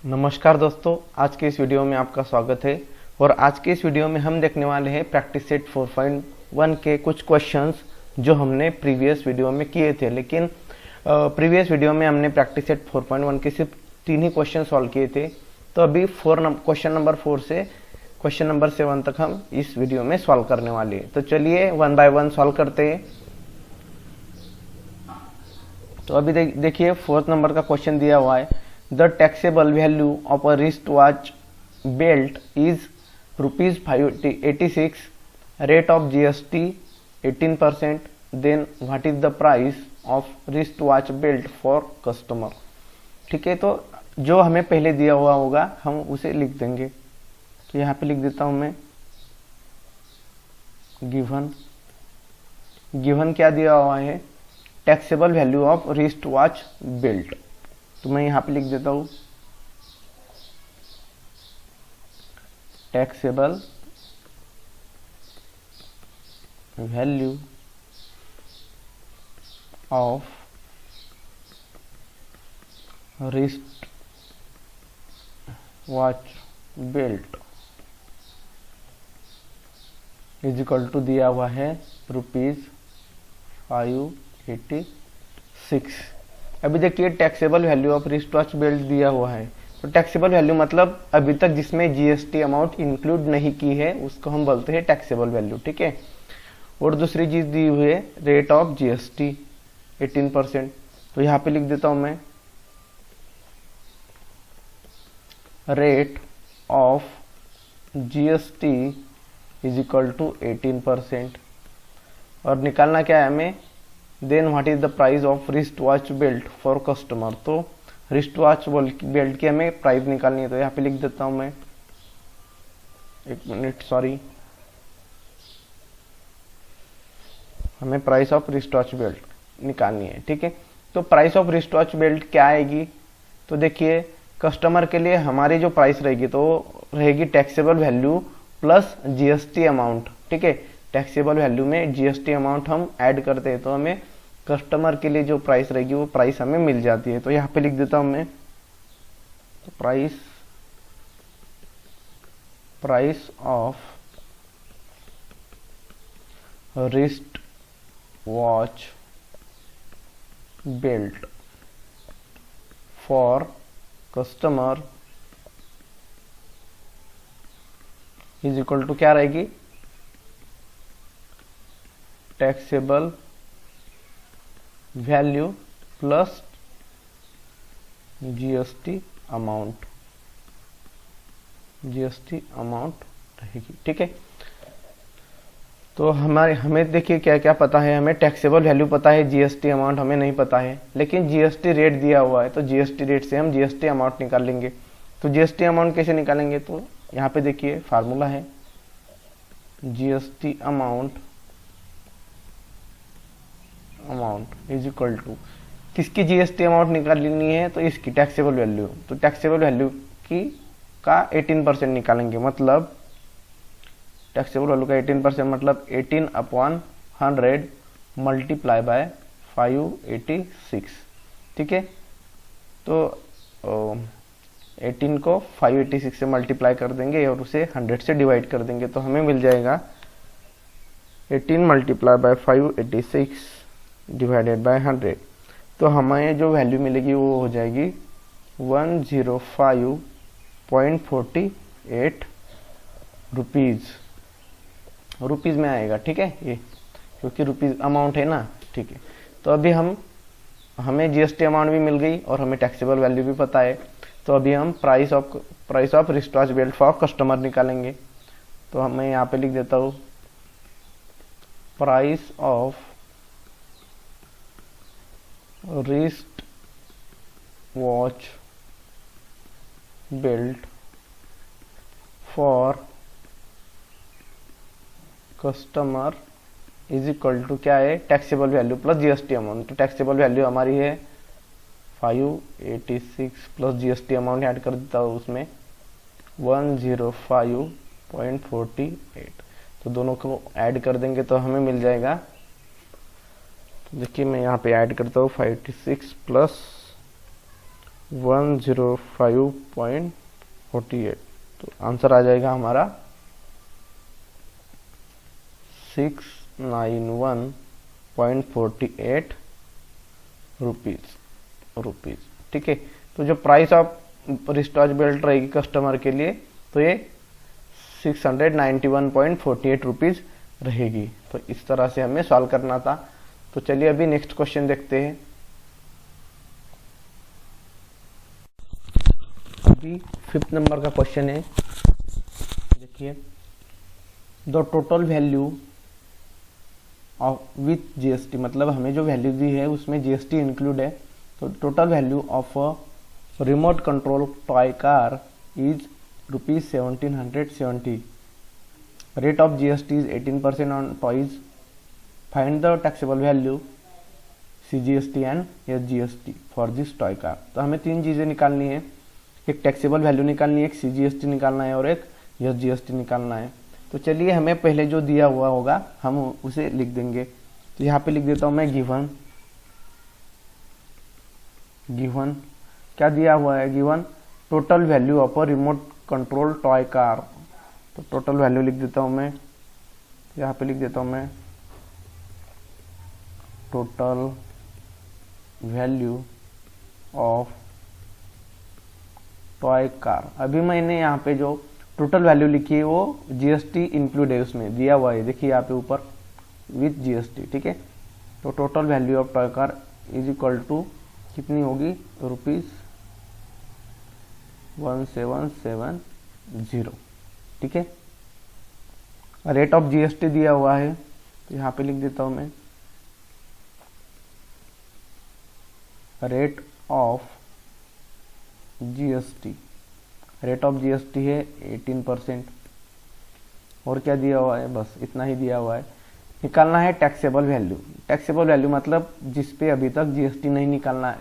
नमस्कार दोस्तों, आज के इस वीडियो में आपका स्वागत है। और आज के इस वीडियो में हम देखने वाले हैं प्रैक्टिस सेट 4.1 के कुछ क्वेश्चंस जो हमने प्रीवियस वीडियो में किए थे। लेकिन प्रीवियस वीडियो में हमने प्रैक्टिस सेट 4.1 के सिर्फ 3 ही क्वेश्चन सॉल्व किए थे। तो अभी क्वेश्चन नंबर 4 से क्वेश्चन नंबर 7 तक हम इस वीडियो में सॉल्व करने वाले हैं। तो चलिए 1 बाय 1 सॉल्व करते हैं। तो अभी देखिए 4th नंबर का क्वेश्चन दिया हुआ है। The taxable value of a wristwatch belt is rupees 586. Rate of GST 18%. Then what is the price of wristwatch belt for customer? ठीक है, तो जो हमें पहले दिया हुआ होगा हम उसे लिख देंगे। तो यहाँ पे लिख देता हूँ मैं गिवन क्या दिया हुआ है, taxable value of wrist watch belt. तो मैं यहाँ पे लिख देता हूँ taxable value of wrist watch belt is equal to दिया हुआ है ₹586। अभी देखिए taxable value of wrist watch belt दिया हुआ है। तो टैक्सेबल वैल्यू मतलब अभी तक जिसमें जीएसटी अमाउंट इंक्लूड नहीं की है उसको हम बोलते हैं टैक्सेबल वैल्यू, ठीक है। और दूसरी चीज दी हुई है रेट ऑफ जीएसटी 18%। तो यहाँ पे लिख देता हूं मैं rate of GST is equal to 18%। और निकालना क्या है हमें, then what is the price of wrist watch belt for customer. तो रिस्ट वॉच बेल्ट की हमें प्राइस निकालनी है। तो यहाँ पे लिख देता हूं मैं, एक मिनट सॉरी, हमें price of wrist watch belt निकालनी है, ठीक है। तो price of wrist watch belt क्या आएगी, तो देखिए कस्टमर के लिए हमारी जो प्राइस रहेगी तो रहेगी taxable value plus GST amount, ठीक है। टैक्सेबल वैल्यू में जीएसटी अमाउंट हम ऐड करते हैं तो हमें कस्टमर के लिए जो प्राइस रहेगी वो प्राइस हमें मिल जाती है। तो यहाँ पे लिख देता हूं मैं तो price of wrist watch belt for customer is equal to क्या रहेगी, taxable value plus GST amount रहेगी, ठीक है। तो हमें देखिए क्या क्या पता है, हमें टैक्सेबल वैल्यू पता है, जीएसटी अमाउंट हमें नहीं पता है। लेकिन जीएसटी रेट दिया हुआ है तो जीएसटी रेट से हम जीएसटी अमाउंट निकाल लेंगे। तो जीएसटी अमाउंट कैसे निकालेंगे, तो यहाँ पे देखिए फार्मूला है GST amount is equal to, किसकी जीएसटी अमाउंट निकालनी है, तो इसकी टैक्सेबल वैल्यू। तो टैक्सेबल वैल्यू की का 18% निकालेंगे, मतलब टैक्सेबल वैल्यू का 18% मतलब 18/100 मल्टीप्लाई बाय 586, ठीक है। तो 18 को 586 से मल्टीप्लाई कर देंगे और उसे 100 से डिवाइड कर देंगे तो हमें मिल जाएगा 18 मल्टीप्लाई बाय 586 डिवाइडेड बाय 100। तो हमें जो वैल्यू मिलेगी वो हो जाएगी 105.48 रुपीज में आएगा, ठीक है, ये क्योंकि रुपीज अमाउंट है ना, ठीक है। तो अभी हमें जीएसटी अमाउंट भी मिल गई और हमें टैक्सेबल वैल्यू भी पता है। तो अभी हम price of wrist watch belt for customer निकालेंगे। तो मैं यहाँ पे लिख देता हूँ price of wrist watch belt for customer is equal to क्या है, taxable value plus GST amount. तो टैक्सेबल वैल्यू हमारी है 586 प्लस जीएसटी अमाउंट ऐड कर देता हूँ उसमें 105.48। तो दोनों को ऐड कर देंगे तो हमें मिल जाएगा तो देखिए मैं यहाँ पे ऐड करता हूँ 586 प्लस 105.48। तो आंसर आ जाएगा हमारा 691.48 रुपीज। ठीक है, तो जो price of wrist watch belt रहेगी कस्टमर के लिए, तो ये 691.48 रुपीज रहेगी। तो इस तरह से हमें सॉल्व करना था। तो चलिए अभी नेक्स्ट क्वेश्चन देखते हैं। अभी 5th नंबर का क्वेश्चन है, देखिए, the total value of with GST, मतलब हमें जो वैल्यू दी है उसमें जीएसटी इंक्लूड है। तो total value of a remote control toy car is ₹1770। Rate of GST is 18% on toys. Find the taxable value CGST and SGST for this toy car. तो हमें तीन चीजें निकालनी है, एक टैक्सेबल वैल्यू निकालनी है, एक सीजीएसटी निकालना है और एक एसजीएसटी निकालना है। तो चलिए हमें पहले जो दिया हुआ होगा हम उसे लिख देंगे। तो यहाँ पे लिख देता हूँ मैं गिवन क्या दिया हुआ है, given total value of a remote control toy car. तो टोटल वैल्यू लिख देता हूँ मैं, यहाँ पे लिख देता हूँ मैं total value of toy car. अभी मैंने यहाँ पे जो टोटल वैल्यू लिखी है वो जीएसटी इंक्लूड है, उसमें दिया हुआ है, देखिए यहाँ पे ऊपर विथ जीएसटी। ठीक है, तो total value of toy car is equal to कितनी होगी, ₹1770। ठीक है, रेट ऑफ जीएसटी दिया हुआ है, तो यहाँ पे लिख देता हूं मैं rate of GST. Rate of GST है 18%। और क्या दिया हुआ है, बस इतना ही दिया हुआ है। निकालना है टैक्सेबल वैल्यू। टैक्सेबल वैल्यू मतलब जिस पे अभी तक जीएसटी नहीं निकाला,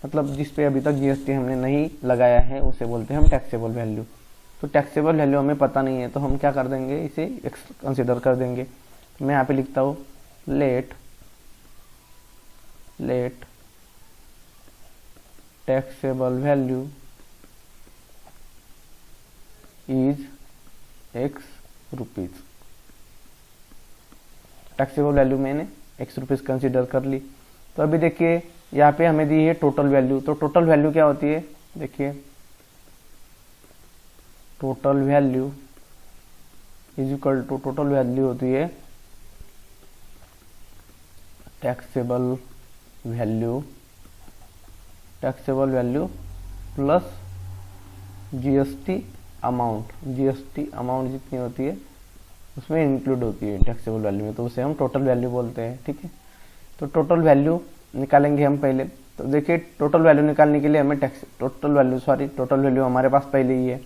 मतलब जिस पे अभी तक जीएसटी हमने नहीं लगाया है उसे बोलते हैं हम टैक्सेबल वैल्यू। तो टैक्सेबल वैल्यू हमें पता नहीं है, तो हम क्या कर देंगे, इसे कंसिडर कर देंगे। तो मैं यहाँ पे लिखता हूँ let taxable value is X rupees. Taxable value मैंने X रुपीज कंसिडर कर ली। तो अभी देखिए यहाँ पे हमें दी है टोटल वैल्यू। तो टोटल वैल्यू क्या होती है, देखिए total value is equal to, total value होती है taxable value plus GST amount जितनी होती है उसमें इंक्लूड होती है टैक्सेबल वैल्यू में, तो उसे हम टोटल वैल्यू बोलते हैं। ठीक है, तो टोटल वैल्यू निकालेंगे हम पहले। तो देखिए टोटल वैल्यू निकालने के लिए हमें टोटल वैल्यू हमारे पास पहले ही है।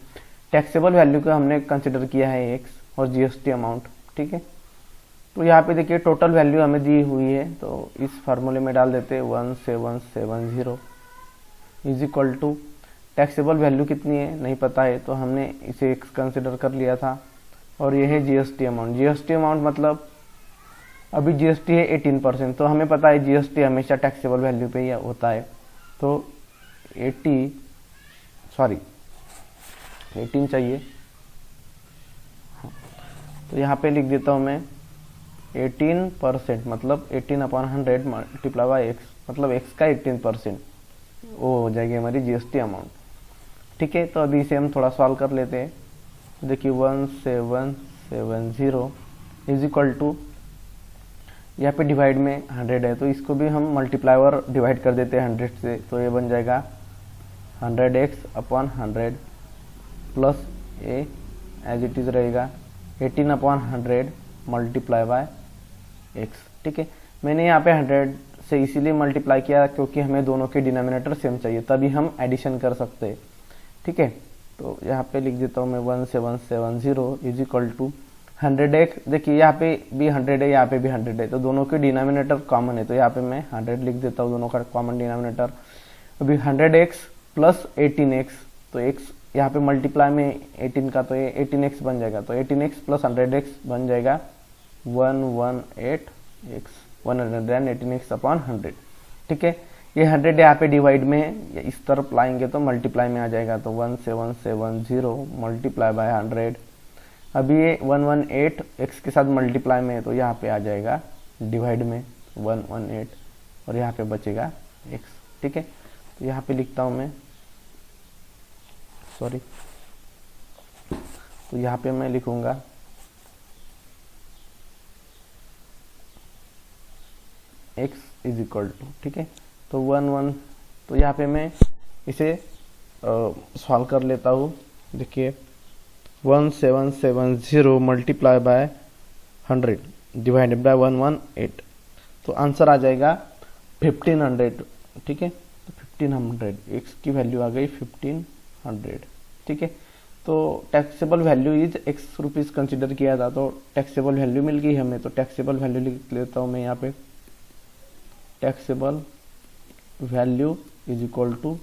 टैक्सेबल वैल्यू को हमने कंसिडर किया है एक्स और जीएसटी अमाउंट। ठीक है, तो यहाँ पे देखिए टोटल वैल्यू हमें दी हुई है, तो इस फार्मूले में डाल देते हैं 1770 is equal to taxable value कितनी है नहीं पता है, तो हमने इसे एक्स कंसिडर कर लिया था, और ये है जीएसटी अमाउंट। जीएसटी अमाउंट मतलब अभी जीएसटी है 18%, तो हमें पता है जीएसटी हमेशा टैक्सेबल वैल्यू पे ही होता है। तो 18 चाहिए, तो यहाँ पे लिख देता हूँ मैं 18%, मतलब 18/100 मल्टीप्लाई बाय एक्स, मतलब एक्स का 18%, वो हो जाएगी हमारी जीएसटी अमाउंट। ठीक है, तो अभी इसे हम थोड़ा सॉल्व कर लेते हैं। देखिए 1770 इज इक्वल टू, यहाँ पे डिवाइड में 100 है, तो इसको भी हम मल्टीप्लाई और डिवाइड कर देते हैं 100 से, तो ये बन जाएगा 100x/100 plus a as it is रहेगा 18/100 मल्टीप्लाई बाय एक्स। ठीक है, मैंने यहाँ पे 100 से इसीलिए मल्टीप्लाई किया क्योंकि हमें दोनों के डिनोमिनेटर सेम चाहिए, तभी हम एडिशन कर सकते हैं। ठीक है, तो यहाँ पे लिख देता हूँ मैं 1770 इज इक्वल टू 100x। देखिए यहाँ पे भी 100 है, यहाँ पे भी 100 है, तो दोनों के डिनोमिनेटर कॉमन है, तो यहाँ पे मैं 100 लिख देता हूँ, दोनों का कॉमन डिनोमिनेटर। अभी 100x प्लस 18x, तो x यहाँ पे मल्टीप्लाई में 18 का, तो ये 18x बन जाएगा, तो 18x प्लस 100x बन जाएगा 118x 118x/100। ठीक है, ये 100 यहाँ पे डिवाइड में है, इस तरफ लाएंगे तो मल्टीप्लाई में आ जाएगा, तो 1770 मल्टीप्लाई बाय 100। अभी ये 118 x के साथ मल्टीप्लाई में है, तो यहाँ पे आ जाएगा डिवाइड में 118 और यहाँ पे बचेगा x। ठीक है, तो यहाँ पे लिखता हूँ मैं, सॉरी, तो यहाँ पे मैं लिखूंगा x इज इक्वल टू, ठीक है, तो 1 तो यहाँ पे मैं इसे सॉल्व कर लेता हूँ। देखिए 1770 मल्टीप्लाई बाय 100 डिवाइडेड बाय 118, तो आंसर आ जाएगा 1500। ठीक है, तो 1500 x की वैल्यू आ गई 1500। ठीक है, तो taxable value is x rupees consider किया था, तो टैक्सेबल वैल्यू मिल गई हमें, तो टैक्सेबल वैल्यू लिख लेता हूँ मैं यहाँ पे। Taxable value is equal to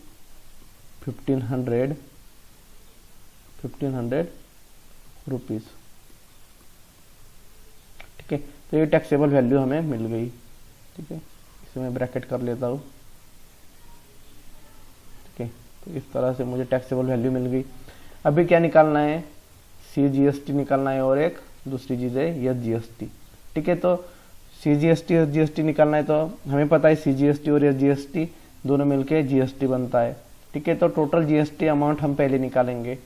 1500 rupees. ठीक है, तो ये टैक्सेबल वैल्यू हमें मिल गई। ठीक है, इसे मैं ब्रैकेट कर लेता हूँ। ठीक है, तो इस तरह से मुझे टैक्सेबल वैल्यू मिल गई। अभी क्या निकालना है, CGST निकालना है और एक दूसरी चीज है SGST। ठीक है, तो CGST SGST निकालना है, तो हमें पता है CGST और SGST दोनों मिलके GST बनता है। ठीक है, तो टोटल GST अमाउंट हम पहले निकालेंगे,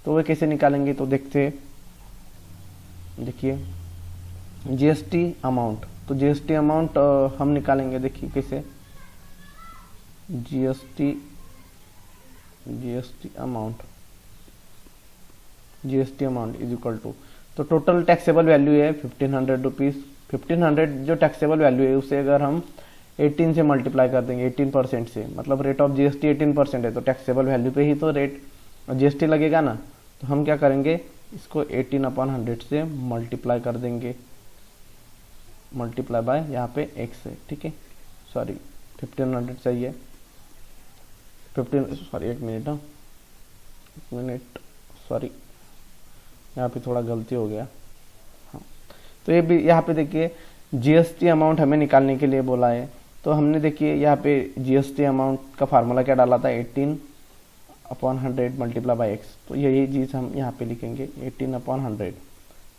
तो वो कैसे निकालेंगे, तो देखते हैं। देखिए GST अमाउंट, तो GST अमाउंट हम निकालेंगे, देखिए कैसे। GST amount is equal to, तो टोटल टैक्सेबल वैल्यू है 1500 रुपीज। 1500 जो टैक्सेबल वैल्यू है उसे अगर हम 18 से मल्टीप्लाई कर देंगे, 18% से, मतलब रेट ऑफ GST 18% है, तो टैक्सेबल वैल्यू पे ही तो रेट GST लगेगा ना। तो हम क्या करेंगे, इसको 18/100 से मल्टीप्लाई कर देंगे, मल्टीप्लाई बाय यहाँ पे x है। ठीक है, सॉरी 1500 चाहिए, 1 मिनट सॉरी, यहाँ पे थोड़ा गलती हो गया। हाँ, तो ये भी यहाँ पे देखिए GST अमाउंट हमें निकालने के लिए बोला है, तो हमने देखिए यहाँ पे GST अमाउंट का फार्मूला क्या डाला था, 18/100 मल्टीप्लाई बाय x। तो यही चीज हम यहाँ पे लिखेंगे 18/100,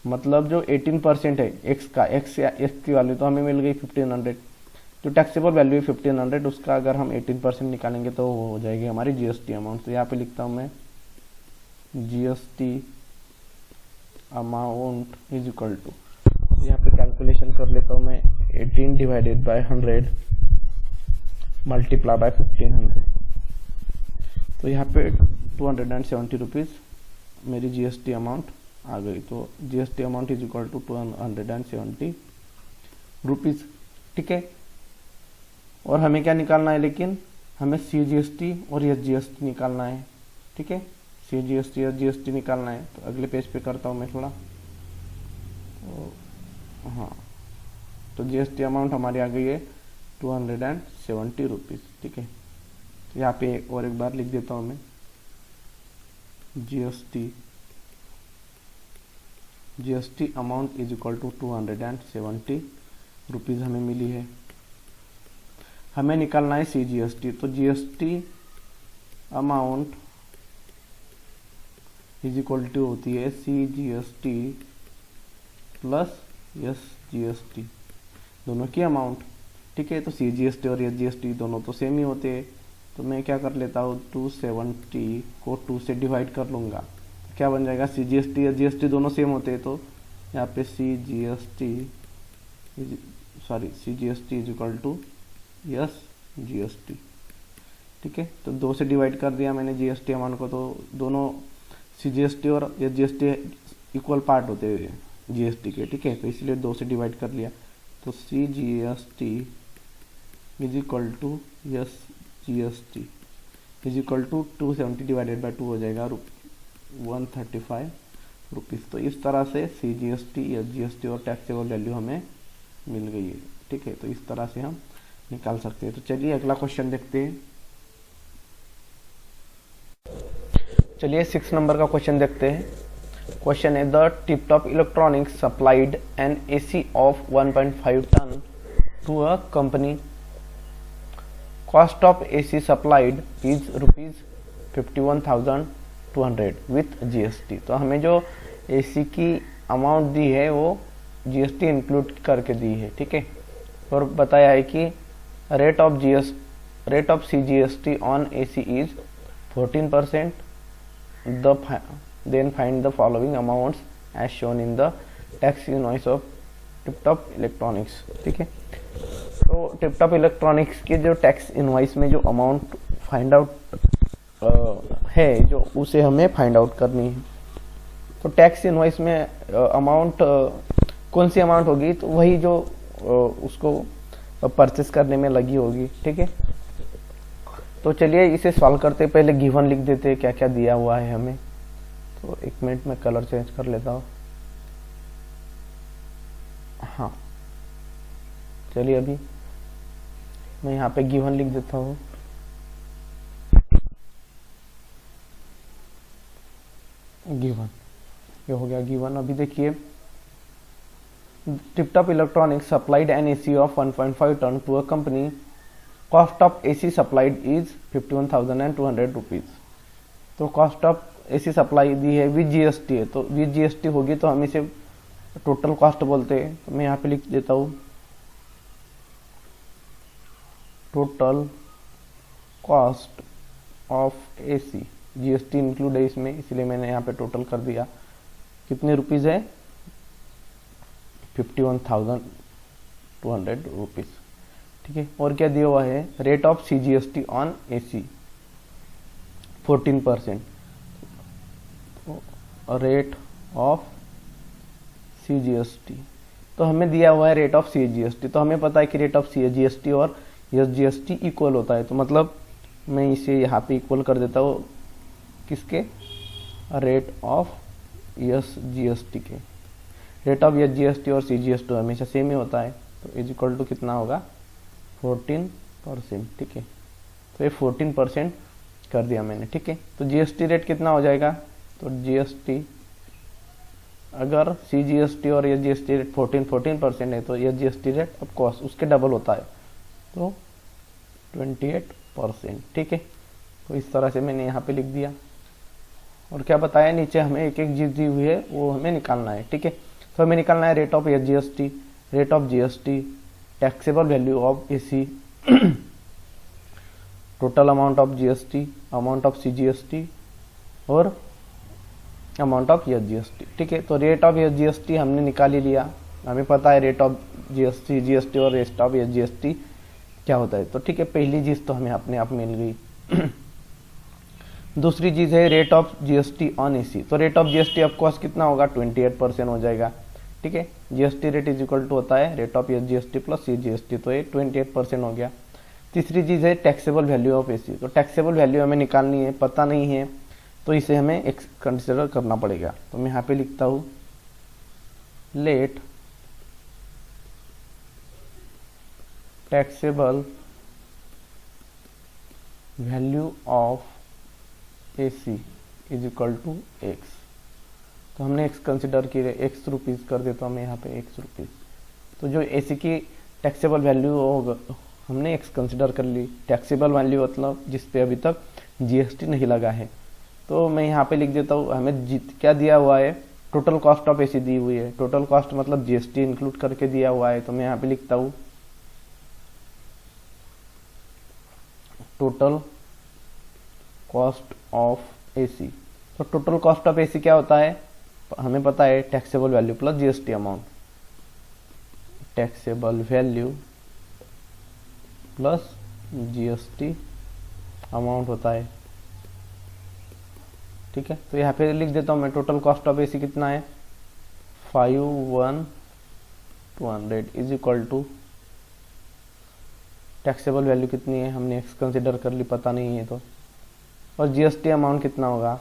मतलब जो 18% है x का, x की वैल्यू तो हमें मिल गई 1500, जो टैक्सेबल वैल्यू है 1500, उसका अगर हम 18% निकालेंगे तो वो हो जाएगी हमारी GST अमाउंट। तो यहाँ पे लिखता हूँ मैं GST amount is equal to, यहाँ पे कैलकुलेशन कर लेता हूँ मैं, 18 डिवाइडेड बाय 100 मल्टीप्लाई बाय 1500, तो यहाँ पे 270 रुपीज मेरी GST अमाउंट आ गई। तो GST amount is equal to 270 rupees. ठीक है, और हमें क्या निकालना है, लेकिन हमें CGST और SGST निकालना है। ठीक है, CGST SGST निकालना है, तो अगले पेज पे करता हूँ मैं थोड़ा। हाँ, तो GST अमाउंट हमारी आ गई है 270 रुपीज। ठीक है, तो यहाँ पे और एक बार लिख देता हूँ मैं, GST amount is equal to 270 rupees हमें मिली है। हमें निकालना है CGST, तो GST amount is equal to होती है CGST प्लस SGST, दोनों की अमाउंट। ठीक है, तो CGST और SGST दोनों तो सेम ही होते हैं, तो मैं क्या कर लेता हूँ, 270 को 2 से डिवाइड कर लूँगा, क्या बन जाएगा, CGST SGST दोनों सेम होते हैं, तो यहाँ पे CGST is equal to SGST। ठीक है, तो 2 से डिवाइड कर दिया मैंने GST अमाउंट को, तो दोनों CGST और SGST इक्वल पार्ट होते हैं GST के। ठीक है, तो इसलिए 2 से डिवाइड कर लिया, तो CGST is equal to SGST is equal to 270 divided by 2 हो जाएगा 135 रुपीज़। तो इस तरह से CGST SGST और टैक्सेबल वैल्यू हमें मिल गई है। ठीक है, तो इस तरह से हम निकाल सकते हैं। तो चलिए अगला क्वेश्चन देखते हैं। चलिए 6 नंबर का क्वेश्चन देखते हैं। क्वेश्चन है, the Tiptop Electronics supplied an AC of 1.5 ton to a company cost of AC supplied is ₹51,200 with GST। तो हमें जो AC की अमाउंट दी है वो GST इंक्लूड करके दी है, ठीक है। और बताया है कि rate of CGST on AC is 14%। Then find the following amounts as shown in the tax invoice of Tiptop Electronics, ठीक है। तो टिपटॉप इलेक्ट्रॉनिक्स के जो टैक्स इनवॉइस में जो अमाउंट फाइंड आउट है, जो उसे हमें फाइंड आउट करनी है। तो टैक्स इनवॉइस में अमाउंट कौन सी अमाउंट होगी, तो वही जो उसको परचेस करने में लगी होगी, ठीक है। तो चलिए इसे सॉल्व करते पहले गिवन लिख देते क्या क्या दिया हुआ है हमें। तो 1 मिनट में कलर चेंज कर लेता हूँ। हाँ चलिए अभी मैं यहाँ पे गिवन लिख देता हूँ। गिवन, ये हो गया गिवन। अभी देखिए, Tiptop Electronics supplied an AC of 1.5 ton to a company. Cost of AC supplied is 51,200 rupees. तो कॉस्ट ऑफ AC सप्लाई दी है विद GST है, तो विद GST होगी तो हम इसे टोटल कॉस्ट बोलते हैं। तो मैं यहाँ पे लिख देता हूँ total cost of AC। GST include है इसमें, इसलिए मैंने यहाँ पे टोटल कर दिया। कितने रुपीज है? 51,200 रुपीज, ठीक है। और क्या दिया हुआ है? Rate of CGST on AC 14%। Rate of CGST, तो हमें दिया हुआ है रेट ऑफ CGST। तो हमें पता है कि रेट ऑफ CGST और SGST इक्वल होता है। तो मतलब मैं इसे यहाँ पे इक्वल कर देता हूँ किसके? रेट ऑफ SGST के। रेट ऑफ SGST और CGST हमेशा सेम ही होता है। तो इज इक्वल टू कितना होगा? 14%, ठीक है। तो ये 14% कर दिया मैंने, ठीक है। तो GST रेट कितना हो जाएगा? तो GST अगर CGST और SGST रेट 14% है तो SGST रेट ऑफ कोर्स उसके डबल होता है, तो 28%, ठीक है। तो इस तरह से मैंने यहाँ पे लिख दिया। और क्या बताया, नीचे हमें एक एक चीज दी हुई है वो हमें निकालना है, ठीक है। तो हमें निकालना है rate of SGST, rate of GST, taxable value of AC, total amount of GST, amount of CGST और अमाउंट ऑफ SGST, ठीक है। तो रेट ऑफ SGST हमने निकाल ही लिया, हमें पता है रेट ऑफ GST और रेट ऑफ SGST क्या होता है। तो ठीक है, पहली चीज तो हमें अपने आप मिल गई। दूसरी चीज है rate of GST on AC। तो rate of GST of course कितना होगा? 28% हो जाएगा, ठीक है। GST rate is equal to होता है rate of SGST plus CGST, तो ये 28% हो गया। तीसरी चीज है टैक्सेबल वैल्यू ऑफ AC। तो टैक्सेबल वैल्यू हमें निकालनी है, पता नहीं है, तो इसे हमें एक कंसिडर करना पड़ेगा। तो मैं यहाँ पे लिखता हूँ let taxable value of AC is equal to X। तो हमने X कंसिडर किए, X रुपीज कर देता हूँ मैं यहाँ पे X रुपीज। तो जो AC की टैक्सेबल वैल्यू होगा हमने X कंसिडर कर ली। टैक्सेबल वैल्यू मतलब जिस पे अभी तक GST नहीं लगा है। तो मैं यहाँ पे लिख देता हूँ हमें क्या दिया हुआ है? टोटल कॉस्ट ऑफ AC दी हुई है। टोटल कॉस्ट मतलब GST इंक्लूड करके दिया हुआ है। तो मैं यहाँ पे लिखता हूँ टोटल कॉस्ट ऑफ AC। तो टोटल कॉस्ट ऑफ AC क्या होता है? हमें पता है taxable value plus GST amount. Taxable value plus GST amount होता है, ठीक है। तो यहाँ पे लिख देता हूँ मैं टोटल कॉस्ट ऑफ AC कितना है? 51,200 is equal to taxable value कितनी है? हमने X कंसिडर कर ली, पता नहीं है तो। और GST अमाउंट कितना होगा?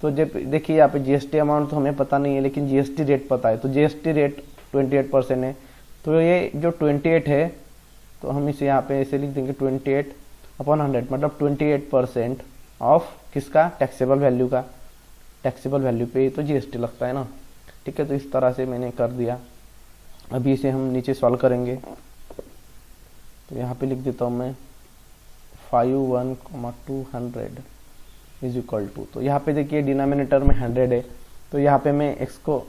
तो जब देखिए यहाँ पे GST अमाउंट तो हमें पता नहीं है, लेकिन GST रेट पता है। तो GST रेट 28% है। तो ये जो 28 है, तो हम इसे यहाँ पे ऐसे लिख देंगे 28/100, मतलब 28% ऑफ किसका? टैक्सेबल वैल्यू का। टैक्सेबल वैल्यू पे तो GST लगता है ना, ठीक है। तो इस तरह से मैंने कर दिया। अभी इसे हम नीचे सॉल्व करेंगे। तो यहाँ पे लिख देता हूँ मैं 51,200 इज इक्वल टू, तो यहाँ पे देखिए डिनोमिनेटर में 100 है, तो यहाँ पे मैं x को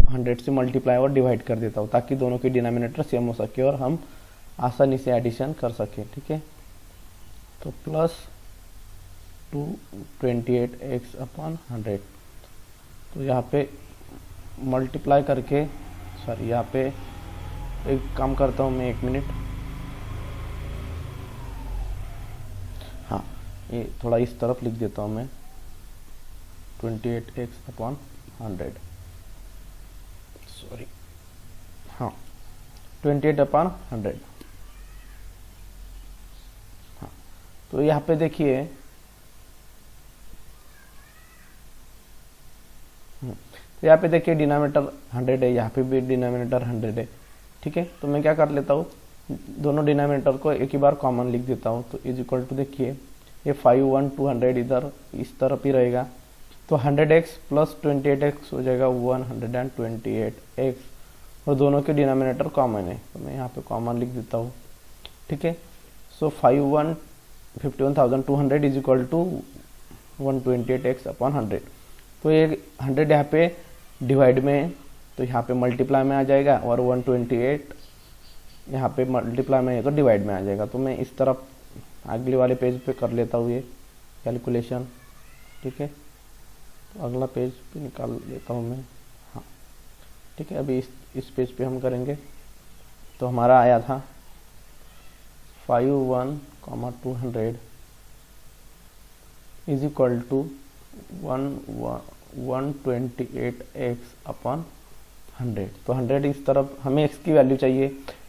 100 से मल्टीप्लाई और डिवाइड कर देता हूँ ताकि दोनों की डिनोमिनेटर सेम हो सके और हम आसानी से एडिशन कर सकें। ठीक है, तो प्लस 228x अपॉन 100, तो यहाँ पे मल्टीप्लाई करके, सॉरी यहाँ पे एक काम करता हूँ मैं, 1 मिनट, हाँ ये थोड़ा इस तरफ लिख देता हूँ मैं, 28x अपॉन 100, सॉरी हाँ 28 अपॉन 100। हाँ तो यहाँ पे देखिए तो यहाँ पे देखिए डिनोमिनेटर 100 है, यहाँ पे भी डिनोमिनेटर 100 है। ठीक है, तो मैं क्या कर लेता हूँ, दोनों डिनोमिनेटर को एक ही बार कॉमन लिख देता हूँ, तो इज इक्वल टू देखिए ये 51,200 इधर इस तरफ ही रहेगा, तो 100x प्लस 28x हो जाएगा 128x, और दोनों के डिनोमिनेटर कॉमन है, तो मैं यहाँ पे कॉमन लिख देता हूँ। ठीक है, so 51,200 is equal to 128x upon 100, तो ये 100 यहाँ पे डिवाइड में, तो यहाँ पे मल्टीप्लाई में आ जाएगा, और 128 यहाँ पे मल्टीप्लाई में है तो डिवाइड में आ जाएगा। तो मैं इस तरफ अगले वाले पेज पे कर लेता हूँ ये कैलकुलेशन। ठीक है, तो अगला पेज पे निकाल लेता हूँ मैं। हाँ ठीक है, अभी इस पेज पे हम करेंगे, तो हमारा आया था 51,200 is equal to 128x upon 100, तो 100 इस तरफ हमें x की वैल्यू चाहिए,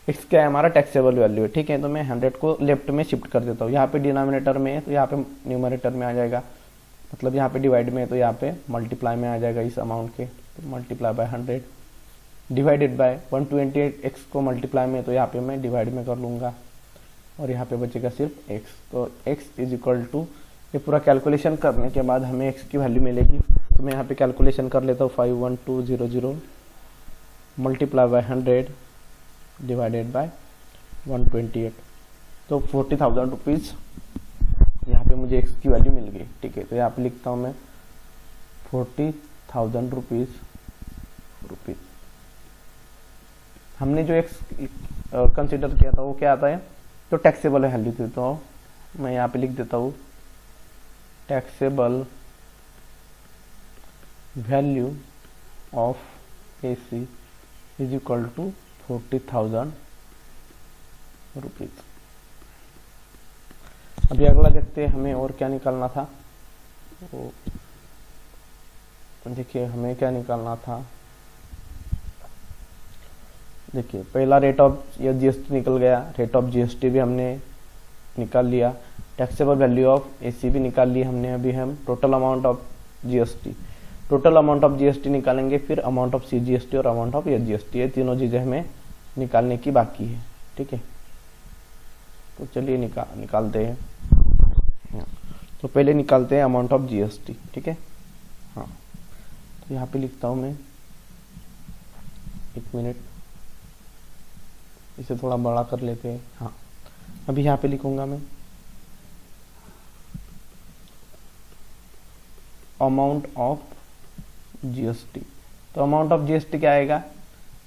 x क्या है हमारा टैक्सेबल वैल्यू है। ठीक है, तो मैं 100 को लेफ्ट में शिफ्ट कर देता हूँ, यहाँ पे डिनोमिनेटर में है तो यहाँ पे न्यूमरेटर में आ जाएगा, मतलब यहाँ पे डिवाइड में है तो यहाँ पे मल्टीप्लाई में आ जाएगा इस अमाउंट के, तो multiply by 100 divided by 128x को मल्टीप्लाई में, तो यहाँ पे मैं डिवाइड में कर लूँगा, और यहाँ पे बचेगा सिर्फ x, तो x इज इक्वल टू, ये पूरा कैलकुलेशन करने के बाद हमें x की वैल्यू मिलेगी, तो मैं यहाँ पे कैलकुलेशन कर लेता हूँ 51200 मल्टीप्लाई बाय 100 डिवाइडेड बाय 128, तो 40,000 रुपीज़ यहाँ पे मुझे x की वैल्यू मिल गई। ठीक है, तो यहाँ पे लिखता हूँ मैं 40,000 रुपीज़। हमने जो x कंसिडर किया था वो क्या आता है, तो टैक्सेबल वैल्यू थी, तो मैं यहाँ पे लिख देता हूँ taxable value of AC is equal to 40,000 rupees. अभी अगला देखते हैं हमें और क्या निकालना था, तो देखिए हमें क्या निकालना था, देखिए पहला रेट ऑफ जीएसटी निकल गया, रेट ऑफ जीएसटी भी हमने निकाल लिया, टैक्सेबल वैल्यू ऑफ एसी भी निकाल ली हमने। अभी हम टोटल अमाउंट ऑफ जीएसटी निकालेंगे, फिर अमाउंट ऑफ सीजीएसटी और अमाउंट ऑफ एसजीएसटी, ये तीनों चीज़ें हमें निकालने की बाकी है। ठीक है, तो चलिए निकालते हैं। तो पहले निकालते हैं अमाउंट ऑफ जीएसटी। ठीक है, हाँ तो यहाँ पे लिखता हूँ मैं, 1 मिनट, इसे थोड़ा बड़ा कर लेते हैं। हाँ अभी यहाँ पे लिखूंगा मैं अमाउंट ऑफ जीएसटी, तो अमाउंट ऑफ जीएसटी क्या आएगा,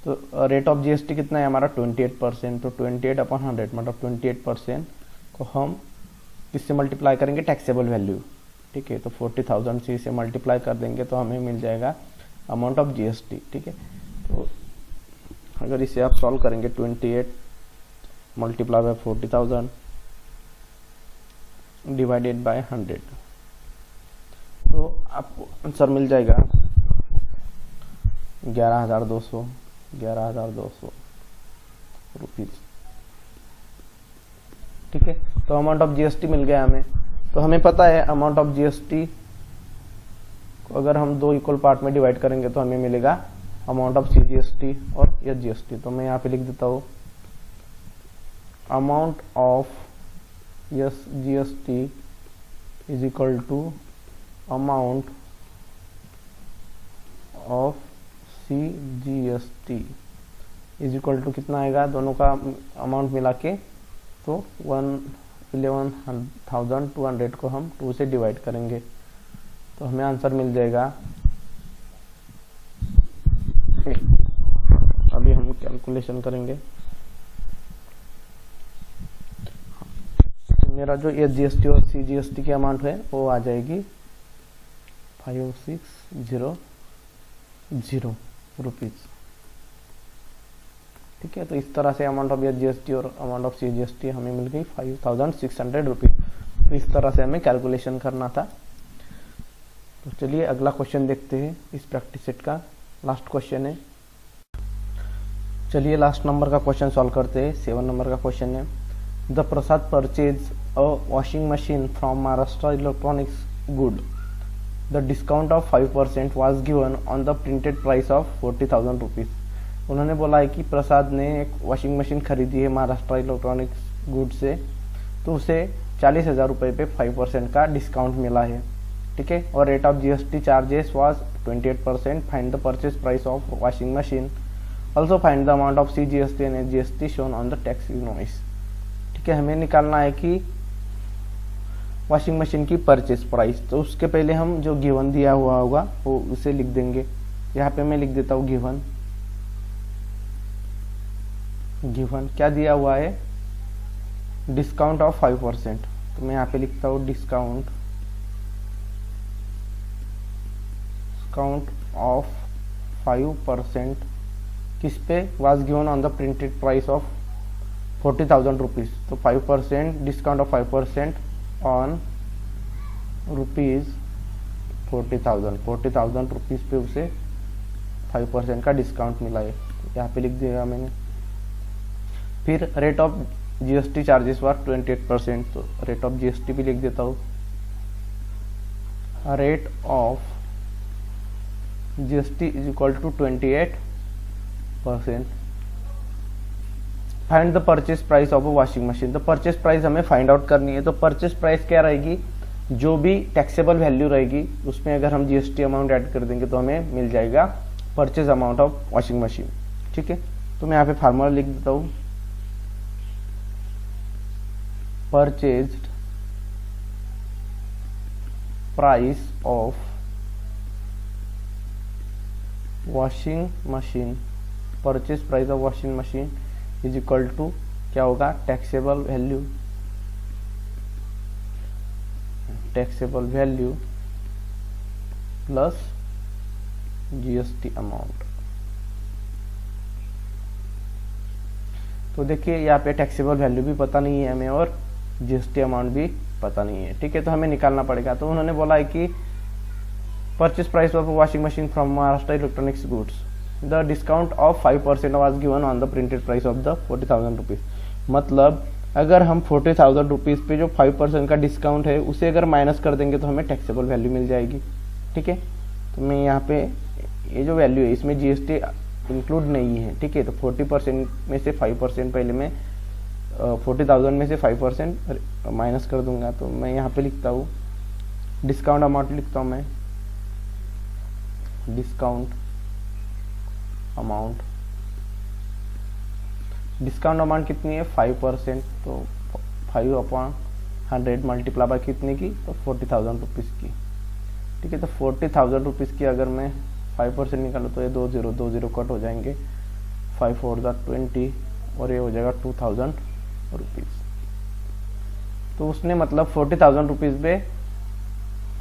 तो रेट ऑफ जीएसटी कितना है हमारा 28%, तो 28 अपॉन 100 मतलब 28% को हम किससे मल्टीप्लाई करेंगे, टैक्सेबल वैल्यू। ठीक है, तो 40,000 से इसे मल्टीप्लाई कर देंगे तो हमें मिल जाएगा अमाउंट ऑफ जीएसटी। ठीक है, तो अगर इसे आप सॉल्व करेंगे 28 मल्टीप्लाई बाय 40,000 डिवाइडेड बाय 100, तो आपको आंसर मिल जाएगा 11,200 रुपीज़। ठीक है, तो अमाउंट ऑफ जीएसटी मिल गया हमें। तो हमें पता है अमाउंट ऑफ जीएसटी को अगर हम 2 इक्वल पार्ट में डिवाइड करेंगे तो हमें मिलेगा अमाउंट ऑफ सीजीएसटी और एसजीएसटी। तो मैं यहाँ पे लिख देता हूँ amount of SGST is equal to amount of CGST is equal to कितना आएगा, दोनों का अमाउंट मिला के, तो 11,200 को हम 2 से डिवाइड करेंगे तो हमें आंसर मिल जाएगा। अभी हम कैलकुलेशन करेंगे। मेरा जो SGST और CGST की अमाउंट है वो आ जाएगी 5600 रुपीज़। ठीक है, तो इस तरह से अमाउंट ऑफ SGST और अमाउंट ऑफ CGST हमें मिल गई 5600 रुपीज़। तो इस तरह से हमें कैलकुलेशन करना था। तो चलिए अगला क्वेश्चन देखते हैं इस प्रैक्टिस सेट का। लास्ट क्वेश्चन है, चलिए लास्ट नंबर का क्वेश्चन सॉल्व करते हैं। 7 नंबर का क्वेश्चन है, the Prasad purchase a washing machine from Maharashtra electronics good. The discount of 5% was given on the printed price of 40,000 rupees. उन्होंने बोला है कि प्रसाद ने एक वॉशिंग मशीन खरीदी है महाराष्ट्र इलेक्ट्रॉनिक्स गुड से, तो उसे 40,000 रुपये पे 5% का डिस्काउंट मिला है। ठीक है, और rate of GST charges was 28%। Find the purchase price of washing machine, also find the amount of CGST and SGST shown on the tax invoice. ठीक है, हमें निकालना है कि वॉशिंग मशीन की परचेज प्राइस। तो उसके पहले हम जो गिवन दिया हुआ होगा वो उसे लिख देंगे। यहाँ पे मैं लिख देता हूँ गिवन क्या दिया हुआ है, डिस्काउंट ऑफ 5%। तो मैं यहाँ पे लिखता हूँ डिस्काउंट ऑफ 5% किस पे, was given on the printed price of 40,000 rupees. तो 5% discount of 5% on rupees 40,000 rupees पे उसे 5% का डिस्काउंट मिला है, यहाँ पे लिख दिया मैंने। फिर rate of GST charges were 28%, तो रेट ऑफ GST भी लिख देता हूँ। Rate of GST is equal to 28%। Find the purchase price of a washing machine. तो परचेज प्राइस हमें फाइंड आउट करनी है। तो परचेज प्राइस क्या रहेगी, जो भी टैक्सेबल वैल्यू रहेगी उसमें अगर हम GST अमाउंट ऐड कर देंगे तो हमें मिल जाएगा purchase amount of washing machine. ठीक है, तो मैं यहाँ पे फार्मूला लिख देता हूँ, purchased price of washing machine, purchase price of washing machine is equal to क्या होगा, taxable value plus GST amount. तो देखिए यहाँ पे टैक्सेबल वैल्यू भी पता नहीं है हमें और GST अमाउंट भी पता नहीं है। ठीक है, तो हमें निकालना पड़ेगा। तो उन्होंने बोला है कि purchase price of washing machine from Maharashtra electronics goods, the discount of 5% was given on the printed price of the 40,000 rupees. मतलब अगर हम 40,000 रुपीज़ पे जो 5% का डिस्काउंट है उसे अगर माइनस कर देंगे तो हमें टैक्सेबल वैल्यू मिल जाएगी। ठीक है, तो मैं यहाँ पे ये जो वैल्यू है इसमें GST इंक्लूड नहीं है। ठीक है, तो 40% में से 5% पहले मैं 40,000 में से 5% माइनस कर दूंगा। तो मैं यहाँ पे लिखता हूँ डिस्काउंट अमाउंट, लिखता हूँ मैं डिस्काउंट अमाउंट कितनी है 5%, तो 5/100 मल्टीप्लाई बाय कितने की, तो 40,000 रुपीज़ की। ठीक है, तो 40,000 रुपीज़ की अगर मैं 5% निकालूँ तो ये 2 0 कट हो जाएंगे, 5 4 20 और ये हो जाएगा 2,000 रुपीज़। तो उसने मतलब 40,000 रुपीज़ पे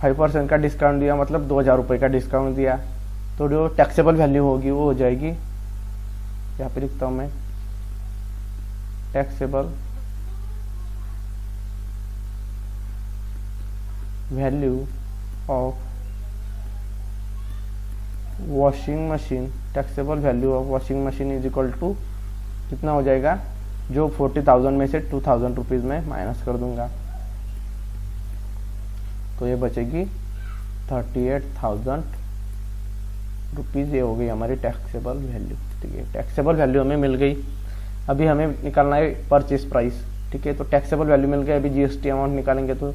5% का डिस्काउंट दिया, मतलब 2,000 रुपये का डिस्काउंट दिया। तो जो टैक्सेबल वैल्यू होगी वो हो जाएगी, यहाँ पे लिखता हूँ मैं taxable value of washing machine, taxable value of washing machine is equal to कितना हो जाएगा, जो 40,000 में से 2,000 रुपीज़ में माइनस कर दूंगा तो ये बचेगी 38,000 रुपीज़। ये हो गई हमारी टैक्सेबल वैल्यू। ठीक है, टैक्सेबल वैल्यू हमें मिल गई। अभी हमें निकालना है परचेज प्राइस। ठीक है, तो टैक्सेबल वैल्यू मिल गया। अभी GST अमाउंट निकालेंगे तो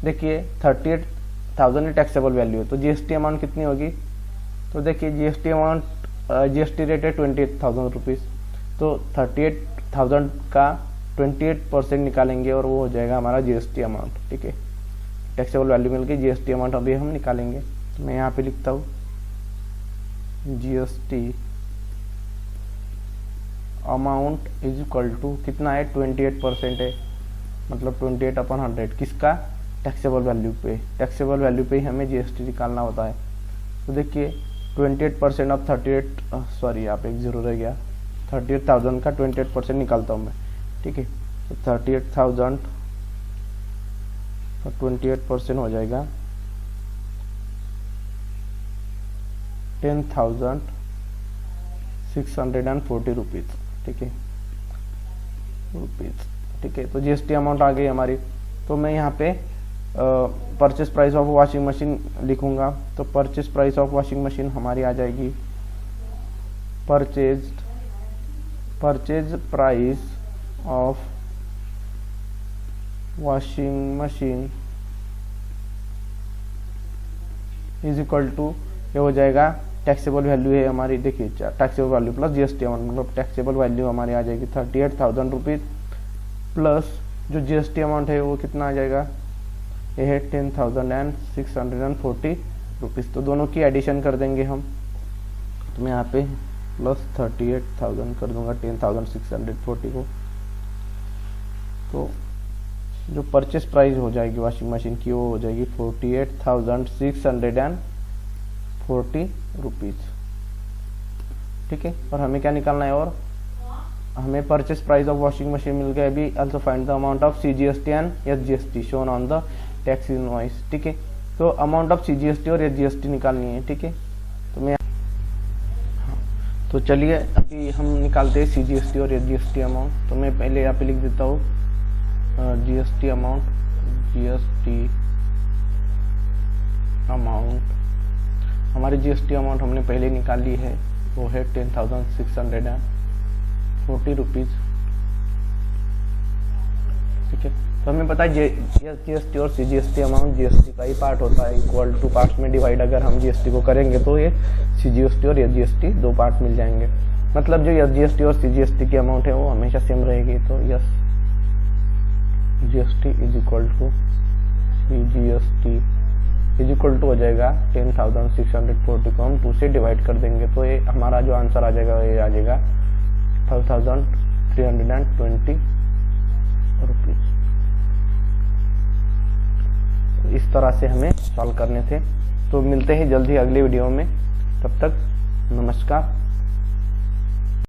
देखिए 38,000 ही टैक्सेबल वैल्यू है, तो GST अमाउंट कितनी होगी, तो देखिए GST अमाउंट GST रेट है 28,000 रुपीज़। तो 38,000 का 28% निकालेंगे और वो हो जाएगा हमारा जीएसटी अमाउंट। ठीक है, टैक्सेबल वैल्यू मिल गई, जीएसटी अमाउंट अभी हम निकालेंगे। तो मैं यहाँ पे लिखता हूँ GST amount is equal to कितना है, 28% है, मतलब 28/100 किसका, टैक्सेबल वैल्यू पे। टैक्सेबल वैल्यू पे ही हमें जीएसटी निकालना होता है। तो देखिए 28% ऑफ 38, सॉरी यहाँ पे एक जीरो रह गया, 38,000 का 28% निकालता हूँ मैं। ठीक है, तो 38,000 तो 28% हो जाएगा 10,640 रुपीज़। ठीक है, रुपीज़। ठीक है, तो जीएसटी अमाउंट आ गई हमारी। तो मैं यहाँ पे purchase price of washing machine लिखूंगा। तो purchase price of washing machine हमारी आ जाएगी purchase price of washing machine is equal to, ये हो जाएगा टैक्सेबल वैल्यू है हमारी, देखिए taxable value plus GST amount, मतलब टैक्सेबल वैल्यू हमारी आ जाएगी 38,000 रुपीज़ प्लस जो जीएसटी अमाउंट है वो कितना आ जाएगा, ये है 10,640 रुपीज़। तो दोनों की एडिशन कर देंगे हम। तो मैं यहाँ पे प्लस 38,000 कर दूंगा 10,640 को। तो जो परचेस प्राइस हो जाएगी वॉशिंग मशीन की वो हो जाएगी 48,640 रुपीज़। ठीक है, और हमें क्या निकालना है, और हमें purchase price of washing machine मिल गया। अभी also find the amount of CGST and SGST shown on the tax invoice. ठीक है, तो अमाउंट ऑफ सीजीएसटी और एसजीएसटी निकालनी है। ठीक है, तो मैं तो चलिए अभी हम निकालते हैं सीजीएसटी और एसजीएसटी अमाउंट। तो मैं पहले यहाँ पे लिख देता हूँ जीएसटी अमाउंट, हमारी जीएसटी अमाउंट हमने पहले निकाल ली है, वो है 10,640 रुपीज़। ठीक है, तो हमें पता है जीएसटी और सीजीएसटी अमाउंट जीएसटी का ही पार्ट होता है, इक्वल टू पार्ट्स में डिवाइड अगर हम जीएसटी को करेंगे तो ये सीजीएसटी और एसजीएसटी दो पार्ट मिल जाएंगे। मतलब जो एसजीएसटी और सीजीएसटी की अमाउंट है वो हमेशा सेम रहेगी। तो yes GST is equal to CGST is equal to हो जाएगा 10,640 को हम 2 से डिवाइड कर देंगे। तो ये हमारा जो आंसर आ जाएगा ये आ जाएगा 12,320 रुपीज़। इस तरह से हमें सॉल्व करने थे। तो मिलते हैं जल्द ही अगले वीडियो में, तब तक नमस्कार।